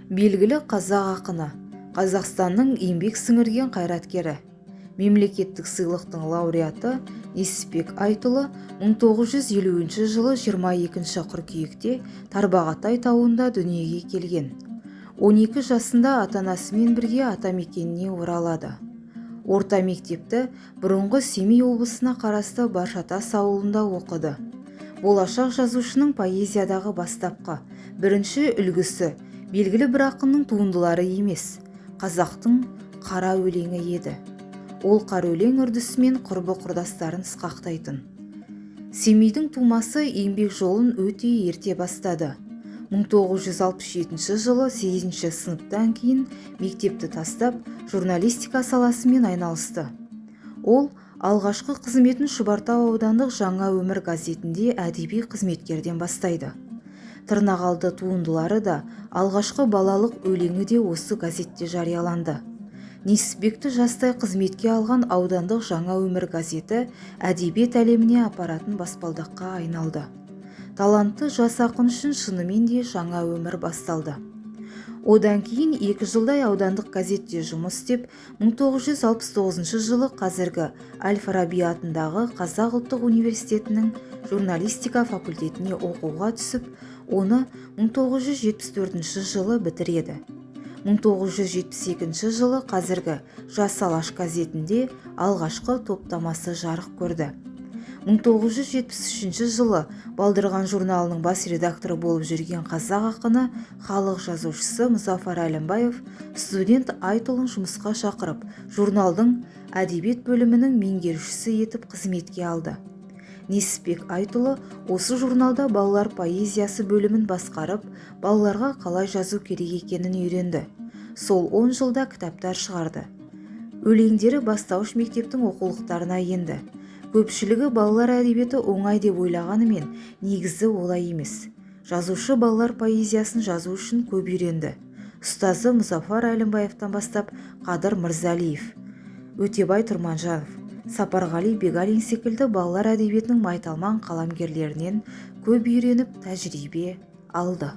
Белгілі қазақ ақыны, Қазақстанның еңбек сіңірген қайраткері, мемлекеттік сыйлықтың лауреаты Несіпбек Айтұлы 1950 жылы 22 қыркүйекте Тарбағатай тауында дүниеге келген. 12 жасында ата-анасымен бірге атамекеніне оралады. Орта мектепті бұрынғы Семей облысына қарасты Баршатас ауылында оқыды. Болашақ жазушының поэзиядағы бастапқы, бірінші үлгісі белгілі бір ақынның туындылары емес, қазақтың қара өлеңі еді. Ол қара өлең үрдісімен құрбы-құрдастарын сықақтайтын. Семейдің тумасы еңбек жолын өте ерте бастады. 1967 жылы 8 сыныптан кейін мектепті тастап, журналистика саласымен айналысты. Ол алғашқы қызметін Шұбартау аудандық Жаңа өмір газетінде әдеби қызметкерден бастайды. Тырнақалды туындылары да, алғашқы балалық өлеңі де осы газетте жарияланды. Несіпбекті жастай қызметке алған аудандық Жаңа өмір газеті әдебиет әлеміне апаратын баспалдаққа айналды. Талантты жас ақын үшін шынымен де жаңа өмір басталды. Одан кейін 2 жылдай аудандық газетте жұмыс істеп, 1969 жылы қазіргі Әл-Фараби атындағы Қазақ ұлттық университетінің журналистика факультетіне оқуға түсіп, оны 1974 жылы бітіреді. 1972 жылы қазіргі Жас Алаш газетінде алғашқы топтамасы жарық көрді. 1973 жылы Балдырған журналының бас редакторы болып жүрген қазақ ақыны, халық жазушысы Мұзафар Әлімбаев студент Айтұлын жұмысқа шақырып, журналдың әдебиет бөлімінің меңгерушісі етіп қызметке алды. Несіпбек Айтұлы осы журналда балалар поэзиясы бөлімін басқарып, балаларға қалай жазу керек екенін үйренді. Сол 10 жылда кітаптар шығарды. Өлеңдері бастауыш мектептің оқулықтарына енді. Көпшілігі балалар әдебиеті оңай деп ойлағанымен, негізі олай емес. Жазушы балалар поэзиясын жазу үшін көп үйренді. Ұстазы Мұзафар Әлімбаевтан бастап Қадыр Мырзалиев, Өтебай Тұрманжанов, Сапарғали Бегалин секілді балалар әдебиетінің майталман қаламгерлерінен көп үйреніп тәжірибе алды.